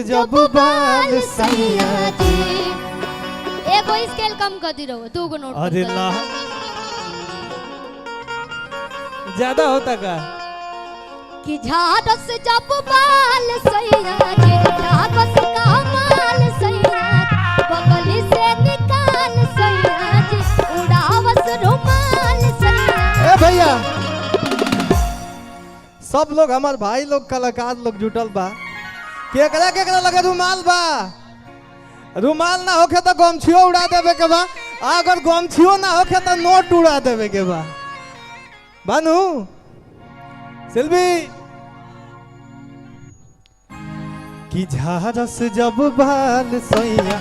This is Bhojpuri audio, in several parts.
जब बाल सैया जी एगो स्केल कम कर दी रहो, दो गो नोट। अरे ला ज्यादा होता का कि झाड़स जब बाल सैया जी, झाड़स का माल सैया बगल से निकाल सैया जी, उड़ावस रुमाल सैया। ए भैया सब लोग हमार भाई लोग कलाकार लोग जुटल बा, केकरा केकरा लगे रुमाल बा? रुमाल ना होखे तो गमछियो उड़ा देवे के बा, अगर गमछियो ना होखे तो नोट उड़ा देवे के बा। बानू सिल्वी कि झारस जब बाल सैया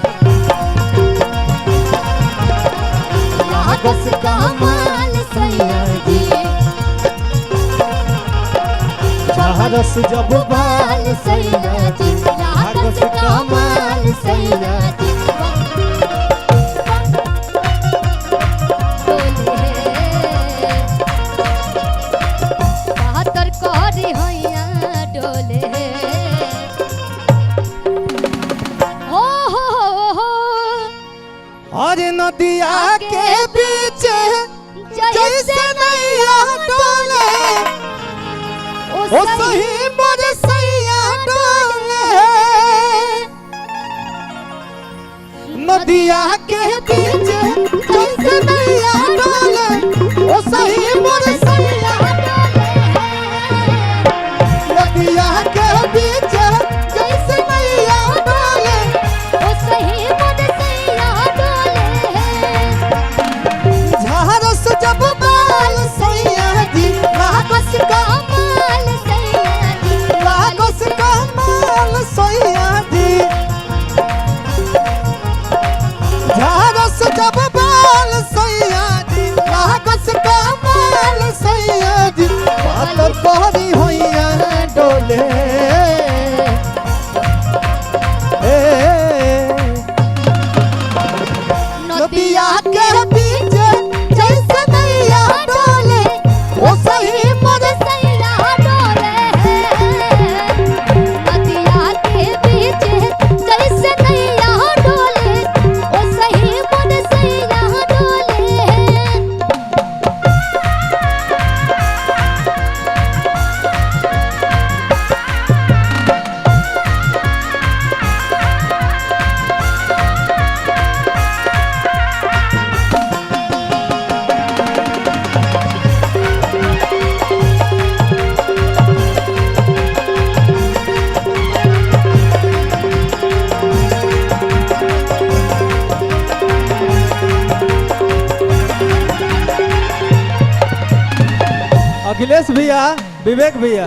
झाड़स का माल सैया जी, झारस जब बाल सैया जी, झाड़स का माल सैया जी। बहत्तर करी हैया डोले हो अरे नदिया के बीच जैसे नैया डोले ओ सही मोर सैया डोले, नदिया के बीच जैसे नैया डोले ओ सही मोर सैया डोले, नदिया के बीच जैसे नैया डोले ओ सही मोर सैया डोले। झारस जब बाल सैया जी, लागस का माल सैया जी, लागस का माल सैया जी, झारस जब बाल सैया जी, लागस का माल सैया जी, पातर कोरी होइया डोले नदिया के बीच जैसे नैया डोले ओ सही मोर सैया डोले, नदिया के बीच जैसे नैया डोले ओ सही मोर सैया डोले। अखिलेश भैया, विवेक भैया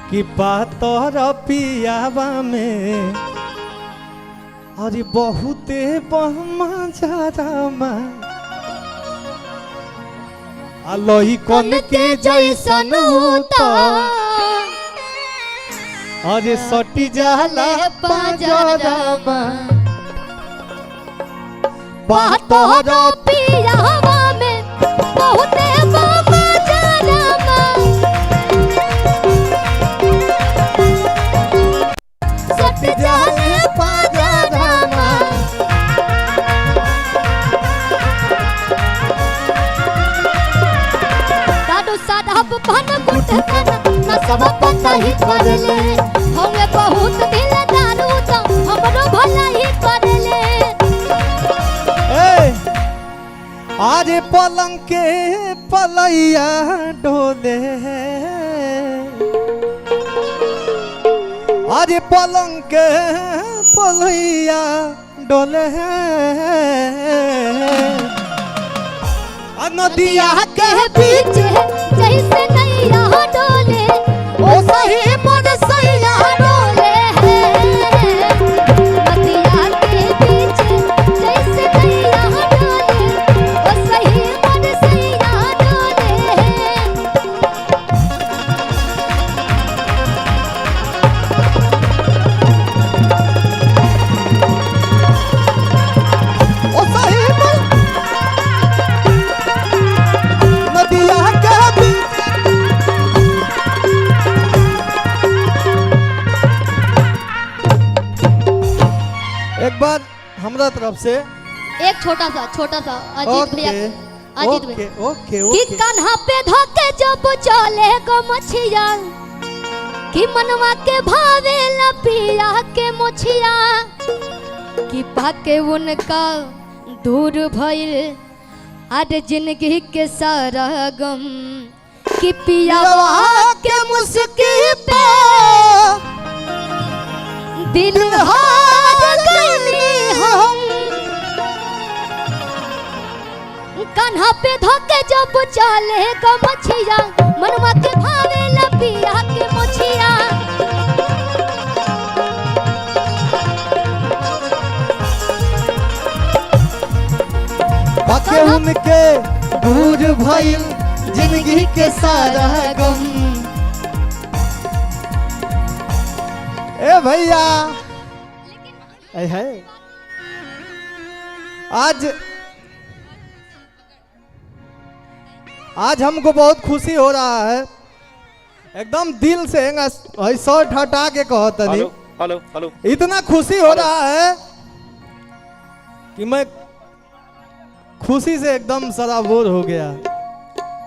कि बात पियावा में अरे बहुते बहमा लोही कौन के जैसन होता अरे सटी जाला पाजरमा बात पियावा में बहुते बाबा जनमा, सट जाले पाजरमा दादू साहब भन गुट खाना न सब पता ही करले, हमें बहुत दिल दारू तो हमरो भला ही करले। आज पलंग के पलैया डोले आज पलंग के पलैया डोले नदिया के बीच जैसे नैया डोले ओ सही मोर सैया डोले नदिया के बीच जैसे नैया डोले ओ सही मोर सैया डोले। ओ सही मोर नदिया के बीच एक बार हमरा तरफ से एक छोटा सा अजीत भैया अजीत ओके भैया ओके कि ओके कान्हा पे धोके जब चले गो मछिया कि मनवा के भावे लपिया के मोछिया कि पाके उनका दूर भइल आज जिंदगी के सारा गम कि पियावा के मुस्की पे दिल हार गइली हम कान्हा पे धोके जब चले गो मछिया मनवा के भावे लपिया के मोछिया बाके उनके दूर भइल जिंदगी के सारा गम। ए भैया है आज हमको बहुत खुशी हो रहा है, एकदम दिल से शर्ट हटा के कहो तनी। हेलो हेलो इतना खुशी हो रहा है कि मैं खुशी से एकदम सराबोर हो गया।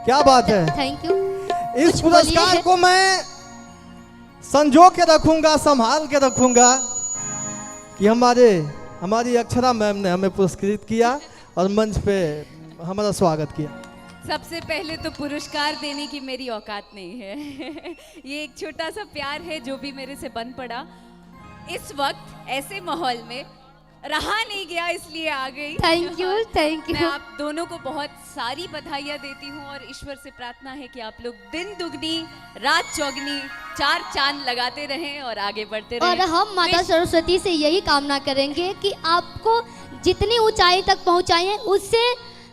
क्या बात है। Thank you. इस कुछ पुरस्कार बोलिए। को मैं संजो के रखूंगा, संभाल के रखूंगा कि हमारी अक्षरा मैम ने हमें पुरस्कृत किया और मंच पे हमारा स्वागत किया। सबसे पहले तो पुरस्कार देने की मेरी औकात नहीं है ये एक छोटा सा प्यार है जो भी मेरे से बन पड़ा इस वक्त ऐसे माहौल में, रहा नहीं गया इसलिए आ गई। थैंक यू मैं आप दोनों को बहुत सारी बधाइयाँ देती हूँ और ईश्वर से प्रार्थना है कि आप लोग दिन दुगनी रात चौगनी 4 चांद लगाते रहें और आगे बढ़ते रहें। और हम माता सरस्वती से यही कामना करेंगे कि आपको जितनी ऊंचाई तक पहुंचाएं उससे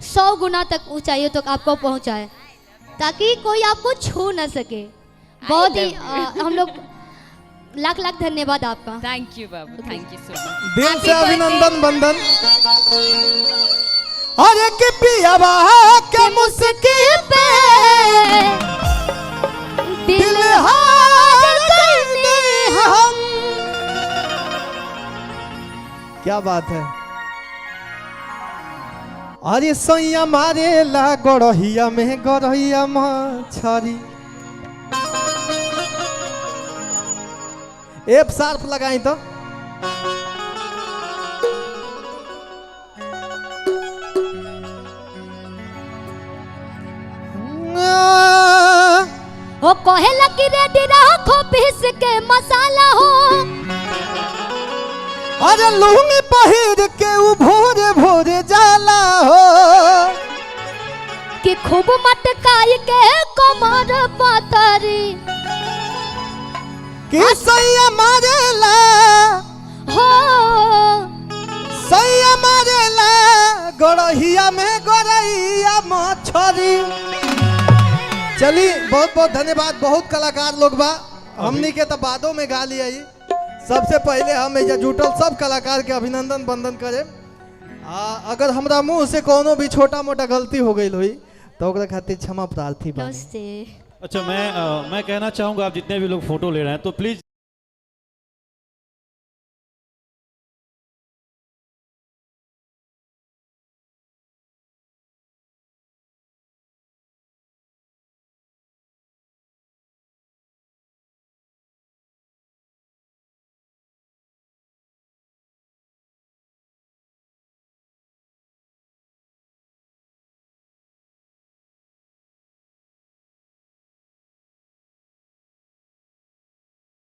100 गुना तक ऊंचाइयों तक आपको पहुंचाए ताकि कोई आपको छू न सके। बहुत ही हम लोग लाख लाख धन्यवाद आपका। थैंक यू बाबू, थैंक यू सो मच। दिल से अभिनंदन बंदन। अरे के पियावा के मुस्की पे दिल हार गइली हम। क्या बात है। अरे सैया मारे ला गड़हिया में गड़हिया मछरी। एफ शार्प लगाई तो ओ कहेला कि रेडी रखो पीस के मसाला हो। अरे लुंगी पहिर के उ भोरे भोरे जाला हो कि खूब मटकाई के कमर पतरी कि सैया मारेला हो। सैया मारेला गड़हिया में गड़हिया मछरी। चली बहुत बहुत धन्यवाद। बहुत कलाकार लोग बा, हमनी के तो बादों में गा लिया। सबसे पहले हम एजा जुटल सब कलाकार के अभिनंदन बंदन करे। अगर हमरा मुंह से कोनो भी छोटा मोटा गलती हो गई हुई तो ओकरा खातिर क्षमा प्रार्थी बा। नमस्ते। अच्छा मैं कहना चाहूँगा आप जितने भी लोग फोटो ले रहे हैं तो प्लीज